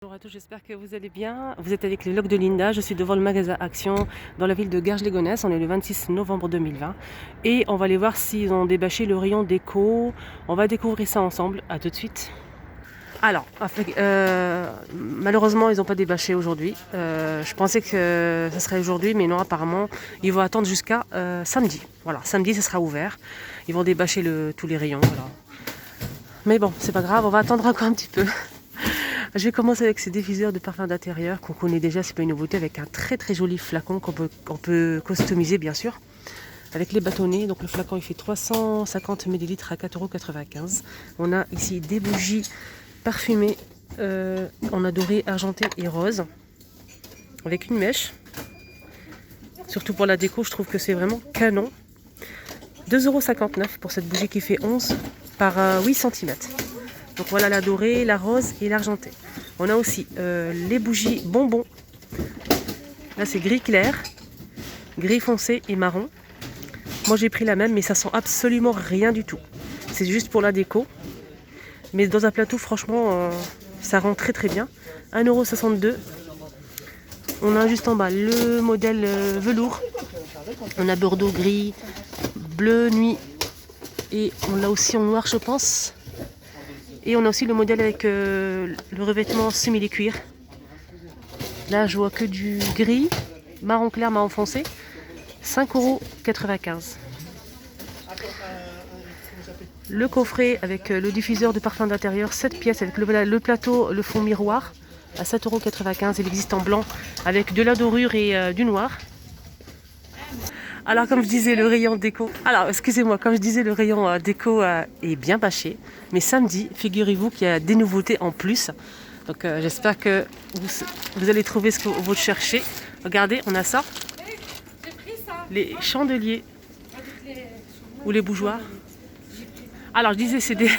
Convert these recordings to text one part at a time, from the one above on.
Bonjour à tous, j'espère que vous allez bien. Vous êtes avec les vlogs de Linda, je suis devant le magasin Action dans la ville de Garges-les-Gonesse. On est le 26 novembre 2020 et on va aller voir s'ils ont débâché le rayon déco. On va découvrir ça ensemble, à tout de suite. Alors, malheureusement ils n'ont pas débâché aujourd'hui. Je pensais que ça serait aujourd'hui, mais non, apparemment ils vont attendre jusqu'à samedi. Voilà, samedi ça sera ouvert. Ils vont débâcher tous les rayons. Voilà. Mais bon, c'est pas grave, on va attendre encore un petit peu. Je vais commencer avec ces diffuseurs de parfum d'intérieur qu'on connaît déjà, c'est pas une nouveauté, avec un très très joli flacon qu'on peut customiser bien sûr, avec les bâtonnets. Donc le flacon il fait 350 ml à 4,95 €. On a ici des bougies parfumées en a doré, argenté et rose, avec une mèche. Surtout pour la déco, je trouve que c'est vraiment canon. 2,59 € pour cette bougie qui fait 11 par 8 cm. Donc voilà la dorée, la rose et l'argenté. On a aussi les bougies bonbons. Là c'est gris clair, gris foncé et marron. Moi j'ai pris la même, mais ça sent absolument rien du tout. C'est juste pour la déco. Mais dans un plateau, franchement, ça rend très très bien. 1,62 €. On a juste en bas le modèle velours. On a bordeaux gris, bleu nuit. Et on l'a aussi en noir je pense. Et on a aussi le modèle avec le revêtement simili-cuir. Là, je vois que du gris, marron clair, marron foncé. 5,95 €. Le coffret avec le diffuseur de parfum d'intérieur, 7 pièces avec le plateau, le fond miroir à 7,95 €. Il existe en blanc avec de la dorure et du noir. Alors comme je disais, le rayon déco. Alors excusez-moi, comme je disais, le rayon déco est bien bâché. Mais samedi, figurez-vous qu'il y a des nouveautés en plus. Donc j'espère que vous allez trouver ce que vous cherchez. Regardez, on a ça. Les chandeliers ou les bougeoirs. Alors je disais, c'est des...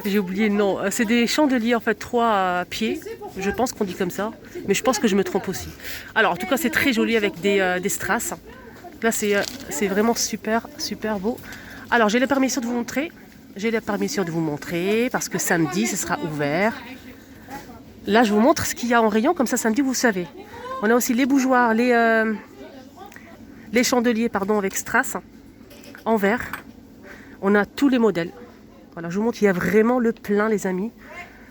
j'ai oublié le nom. C'est des chandeliers en fait 3 pieds. Je pense qu'on dit comme ça. Mais je pense que je me trompe aussi. Alors en tout cas, c'est très joli avec des strass. Là, c'est vraiment super, super beau. Alors, j'ai la permission de vous montrer. J'ai la permission de vous montrer parce que samedi, ce sera ouvert. Là, je vous montre ce qu'il y a en rayon. Comme ça, samedi, vous savez. On a aussi les bougeoirs, les chandeliers, pardon, avec strass en verre. On a tous les modèles. Voilà, je vous montre, il y a vraiment le plein, les amis.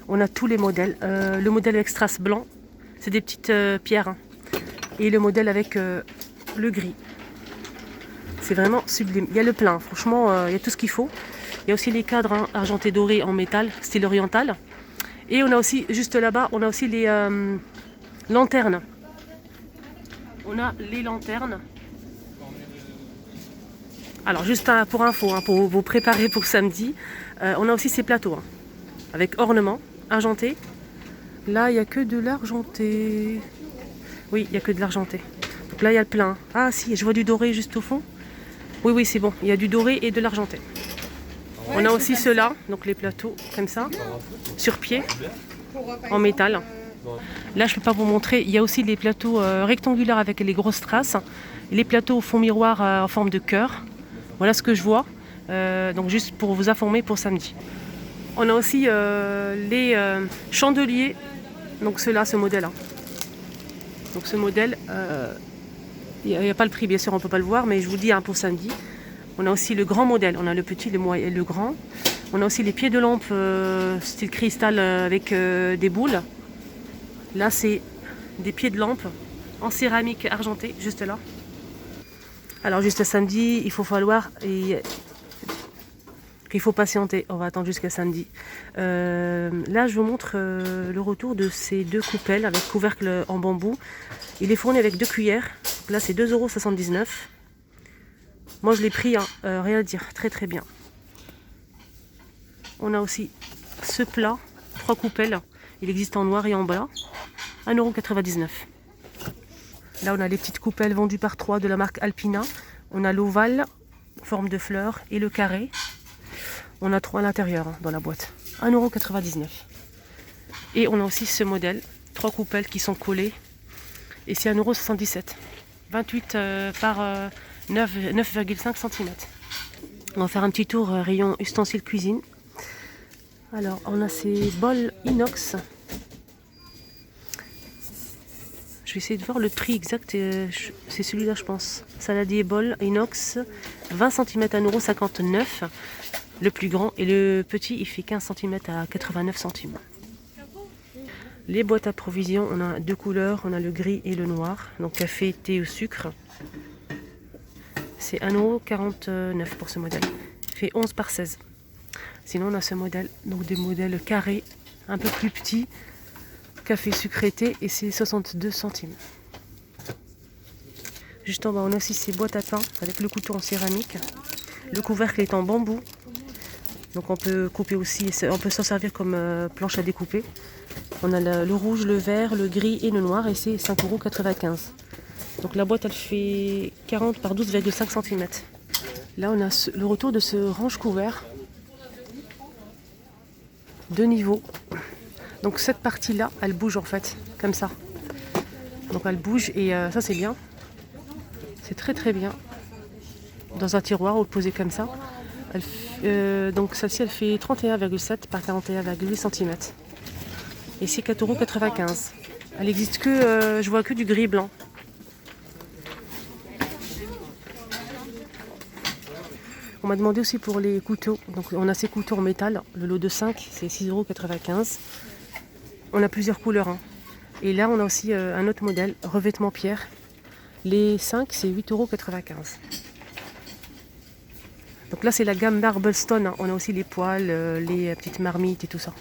On a tous les modèles. Le modèle avec strass blanc, c'est des petites pierres. Hein. Et le modèle avec le gris. C'est vraiment sublime. Il y a le plein, franchement, il y a tout ce qu'il faut. Il y a aussi les cadres argentés dorés en métal, style oriental. Et on a aussi, juste là-bas, on a aussi les lanternes. On a les lanternes. Alors, juste pour info, pour vous préparer pour samedi, on a aussi ces plateaux, avec ornements, argentés. Là, il n'y a que de l'argenté. Oui, il n'y a que de l'argenté. Donc là, il y a le plein. Ah si, je vois du doré juste au fond. Oui, oui, c'est bon. Il y a du doré et de l'argenté. On a aussi ceux-là, donc les plateaux comme ça, sur pied, en métal. Là, je ne peux pas vous montrer. Il y a aussi les plateaux rectangulaires avec les grosses traces. Les plateaux au fond miroir en forme de cœur. Voilà ce que je vois. Donc juste pour vous informer pour samedi. On a aussi les chandeliers. Donc ceux-là, ce modèle-là. Donc ce modèle... il n'y a pas le prix, bien sûr, on ne peut pas le voir, mais je vous dis pour samedi. On a aussi le grand modèle, on a le petit, le moyen et le grand. On a aussi les pieds de lampe style cristal avec des boules. Là, c'est des pieds de lampe en céramique argentée, juste là. Alors, juste samedi, il faut falloir qu'il faut patienter. On va attendre jusqu'à samedi. Là, je vous montre le retour de ces 2 coupelles avec couvercle en bambou. Il est fourni avec 2 cuillères. Là, c'est 2,79 €. Moi, je l'ai pris, rien à dire, très très bien. On a aussi ce plat, 3 coupelles. Il existe en noir et en blanc. 1,99 €. Là, on a les petites coupelles vendues par 3 de la marque Alpina. On a l'ovale, forme de fleur, et le carré. On a 3 à l'intérieur dans la boîte. 1,99 €. Et on a aussi ce modèle, 3 coupelles qui sont collées. Et c'est 1,77 €. 28 par 9,5 cm. On va faire un petit tour rayon ustensiles cuisine. Alors, on a ces bols inox vais essayer de voir le prix exact. C'est celui-là, je pense. Saladier bol inox, 20 cm à 1,59 €. Le plus grand. Et le petit, il fait 15 cm à 89 centimes. Les boîtes à provisions, on a deux couleurs. On a le gris et le noir. Donc café, thé au sucre. C'est 1,49 € pour ce modèle. Il fait 11 par 16. Sinon, on a ce modèle. Donc des modèles carrés, un peu plus petits. Café sucré thé et c'est 62 centimes. Juste en bas, on a aussi ces boîtes à pain avec le couteau en céramique. Le couvercle est en bambou. Donc on peut couper aussi, on peut s'en servir comme planche à découper. On a le rouge, le vert, le gris et le noir et c'est 5,95 €. Donc la boîte elle fait 40 par 12,5 cm. Là on a le retour de ce range couvert. Deux niveaux. Donc cette partie-là, elle bouge en fait, comme ça. Donc elle bouge et ça c'est bien. C'est très très bien. Dans un tiroir, vous le posez comme ça. Donc celle-ci, elle fait 31,7 par 41,8 cm. Et c'est 4,95 €. Elle existe que, je vois que du gris et blanc. On m'a demandé aussi pour les couteaux. Donc on a ces couteaux en métal. Le lot de 5, c'est 6,95 €. On a plusieurs couleurs. Hein. Et là, on a aussi un autre modèle, revêtement pierre. Les 5, c'est 8,95 €. Donc là, c'est la gamme Marblestone. Hein. On a aussi les poêles, les petites marmites et tout ça.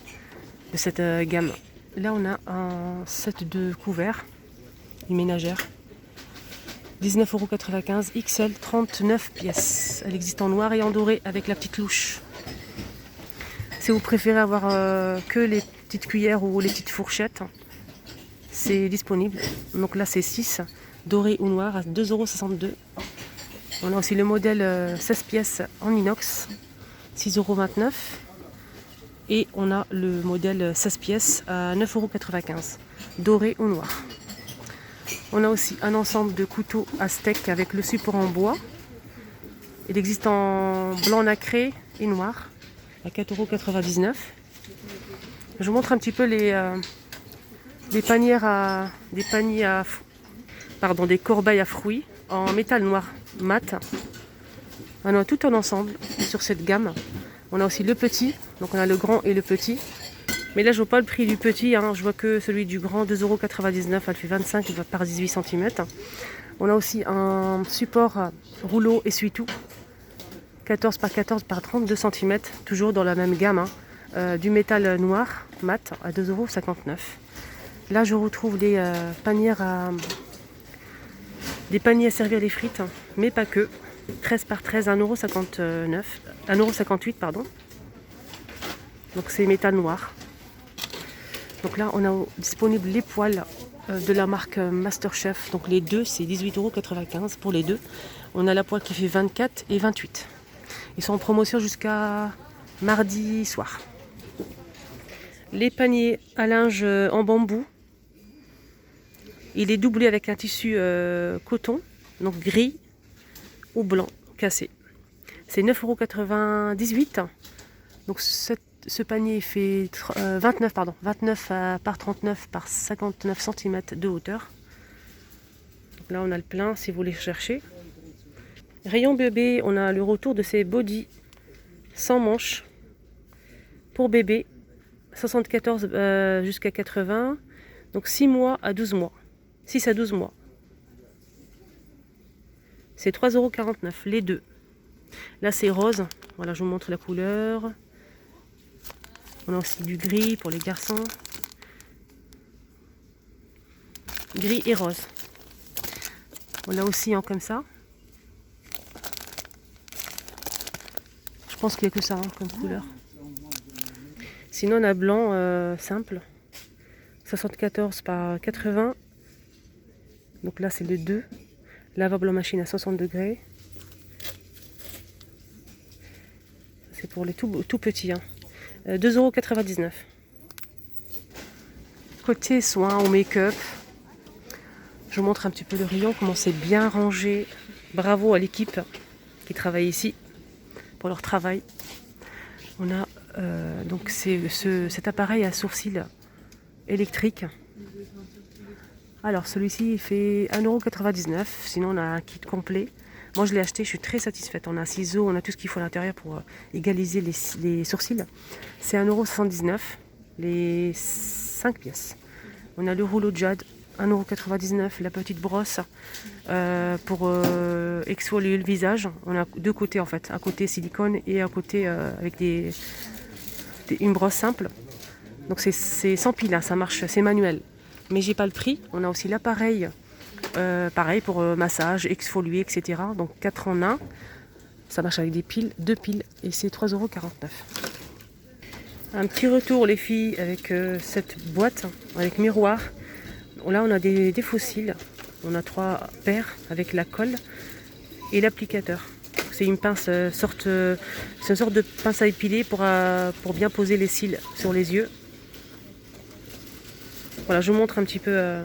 De cette gamme. Là, on a un set de couverts. Une ménagère. 19,95 €. XL, 39 pièces. Elle existe en noir et en doré avec la petite louche. Si vous préférez avoir que les petites cuillères ou les petites fourchettes, c'est disponible. Donc là, c'est 6, doré ou noir, à 2,62 €. On a aussi le modèle 16 pièces en inox, 6,29 €. Et on a le modèle 16 pièces à 9,95 €, doré ou noir. On a aussi un ensemble de couteaux à steak avec le support en bois. Il existe en blanc nacré et noir, à 4,99 €. Je vous montre un petit peu des corbeilles à fruits en métal noir mat. On a tout un ensemble sur cette gamme. On a aussi le petit, donc on a le grand et le petit. Mais là je vois pas le prix du petit, hein. Je vois que celui du grand, 2,99 €, elle fait 25 par 18 cm. On a aussi un support rouleau essuie-tout, 14 par 14 par 32 cm, toujours dans la même gamme. Hein. Du métal noir mat à 2,59 €. Là je retrouve des paniers à servir les frites, hein, mais pas que. 13 par 13, 1,58 €, pardon. Donc c'est métal noir. Donc là on a disponible les poêles de la marque Masterchef. Donc les deux c'est 18,95 € pour les deux. On a la poêle qui fait 24 et 28. Ils sont en promotion jusqu'à mardi soir. Les paniers à linge en bambou. Il est doublé avec un tissu coton, donc gris ou blanc cassé. C'est 9,98 €. Donc ce panier fait 29 par 39 par 59 cm de hauteur. Donc là on a le plein si vous voulez chercher. Rayon bébé, on a le retour de ces bodys sans manches pour bébé, 74 jusqu'à 80, donc 6 mois à 12 mois. 6 à 12 mois. C'est 3,49 € les deux. Là c'est rose. Voilà, je vous montre la couleur. On a aussi du gris pour les garçons. Gris et rose. On a aussi en comme ça. Je pense qu'il n'y a que ça comme couleur. Sinon on a blanc simple. 74 par 80. Donc là c'est le 2. Lavable en machine à 60 degrés. C'est pour les tout petits. Hein. 2,99 €. Côté soins ou make-up, je vous montre un petit peu le rayon, comment c'est bien rangé. Bravo à l'équipe qui travaille ici pour leur travail. On a donc cet appareil à sourcil électrique Alors celui-ci il fait 1,99 €. Sinon on a un kit complet. Moi je l'ai acheté, je suis très satisfaite. On a un ciseau, on a tout ce qu'il faut à l'intérieur pour égaliser les sourcils. C'est 1,79 €, les 5 pièces. On a le rouleau de jade, 1,99 €, la petite brosse pour exfolier le visage. On a deux côtés en fait, un côté silicone et un côté avec une brosse simple. Donc c'est sans pile, hein, ça marche, c'est manuel. Mais j'ai pas le prix. On a aussi l'appareil, pareil pour massage, exfolier, etc. Donc 4 en 1. Ça marche avec des piles, 2 piles et c'est 3,49 €. Un petit retour les filles avec cette boîte avec miroir. Là on a des fossiles. On a 3 paires avec la colle et l'applicateur. C'est une pince c'est une sorte de pince à épiler pour bien poser les cils sur les yeux. Voilà, je vous montre un petit peu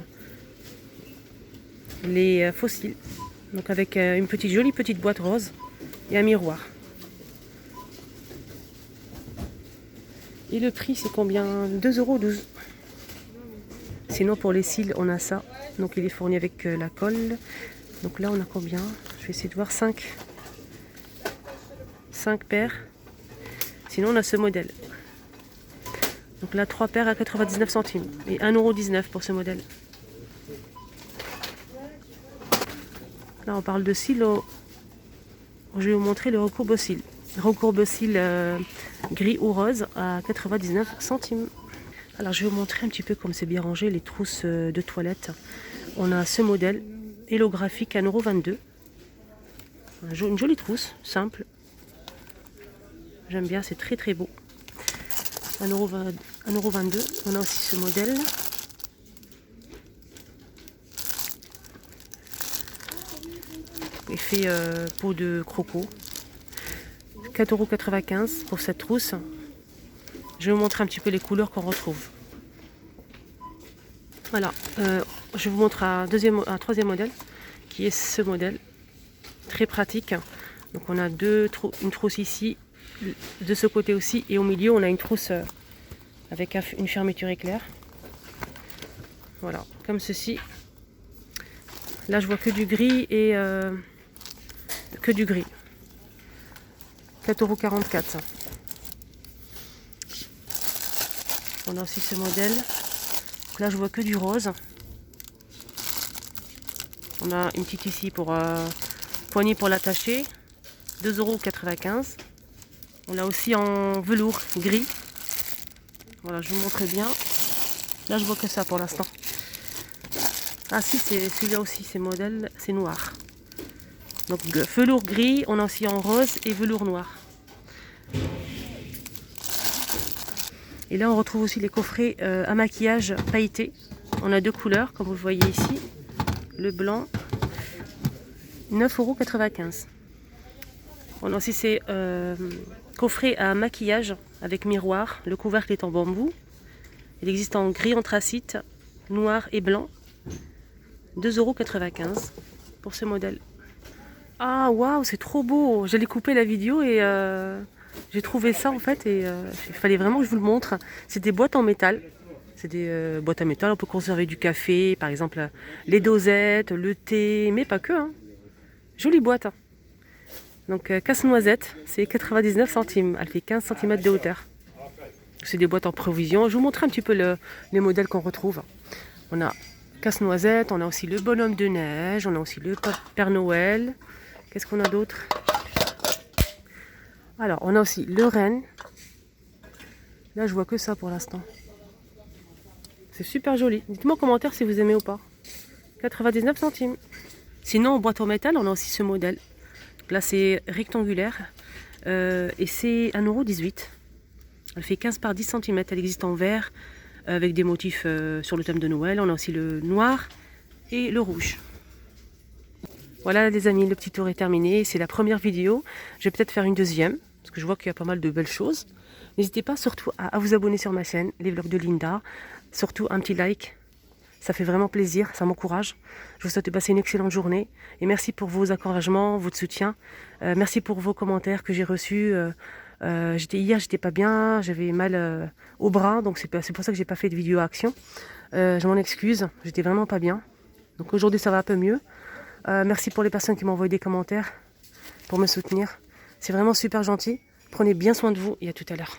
les fossiles. Donc avec une jolie petite boîte rose et un miroir. Et le prix c'est combien? 2,12 €. Sinon pour les cils on a ça. Donc il est fourni avec la colle. Donc là on a combien? Je vais essayer de voir 5 paires. Sinon on a ce modèle. Donc là 3 paires à 99 centimes et 1,19 € pour ce modèle. Là on parle de cils. Je vais vous montrer le recourbe-cils. Recourbe-cils gris ou rose à 99 centimes. Alors je vais vous montrer un petit peu comme c'est bien rangé les trousses de toilette. On a ce modèle hélographique à 1,22 €. Une jolie trousse, simple. J'aime bien, c'est très très beau. 1,22 €. On a aussi ce modèle. Effet peau de croco. 4,95 € pour cette trousse. Je vais vous montrer un petit peu les couleurs qu'on retrouve. Voilà, je vous montre un troisième modèle qui est ce modèle. Très pratique. Donc on a une trousse ici, de ce côté aussi, et au milieu on a une trousse avec une fermeture éclair. Voilà, comme ceci. Là je vois que du gris et que du gris. 4,44 €. On a aussi ce modèle. Donc là je vois que du rose. On a une petite ici pour poignée pour l'attacher. 2,95 €. On l'a aussi en velours gris. Voilà, je vous montre bien. Là je vois que ça pour l'instant. Ah si, c'est celui-là aussi, ces modèles, c'est noir. Donc velours gris, on a aussi en rose et velours noir. Et là on retrouve aussi les coffrets à maquillage pailleté. On a deux couleurs, comme vous le voyez ici. Le blanc, 9,95 €. On a aussi ces coffrets à maquillage avec miroir. Le couvercle est en bambou. Il existe en gris anthracite, noir et blanc. 2,95 € pour ce modèle. Ah waouh, c'est trop beau! J'allais couper la vidéo et j'ai trouvé ça en fait et il fallait vraiment que je vous le montre. C'est des boîtes en métal. C'est des boîtes à métal, on peut conserver du café, par exemple les dosettes, le thé, mais pas que. Hein. Jolie boîte. Hein. Donc casse-noisette, c'est 99 centimes. Elle fait 15 cm de hauteur. C'est des boîtes en provision. Je vous montre un petit peu les modèles qu'on retrouve. On a casse-noisette, on a aussi le bonhomme de neige, on a aussi le Père Noël. Qu'est-ce qu'on a d'autre? Alors, on a aussi le renne. Là, je vois que ça pour l'instant. C'est super joli. Dites-moi en commentaire si vous aimez ou pas. 99 centimes. Sinon, en boîte en métal, on a aussi ce modèle. Là, c'est rectangulaire. Et c'est 1,18 €. Elle fait 15 par 10 cm. Elle existe en vert avec des motifs sur le thème de Noël. On a aussi le noir et le rouge. Voilà les amis, le petit tour est terminé. C'est la première vidéo. Je vais peut-être faire une deuxième parce que je vois qu'il y a pas mal de belles choses. N'hésitez pas surtout à vous abonner sur ma chaîne, les vlogs de Linda. Surtout un petit like. Ça fait vraiment plaisir, ça m'encourage. Je vous souhaite de passer une excellente journée. Et merci pour vos encouragements, votre soutien. Merci pour vos commentaires que j'ai reçus. Hier, j'étais pas bien, j'avais mal au bras. Donc c'est pour ça que j'ai pas fait de vidéo action. Je m'en excuse, j'étais vraiment pas bien. Donc aujourd'hui ça va un peu mieux. Merci pour les personnes qui m'ont envoyé des commentaires pour me soutenir. C'est vraiment super gentil. Prenez bien soin de vous et à tout à l'heure.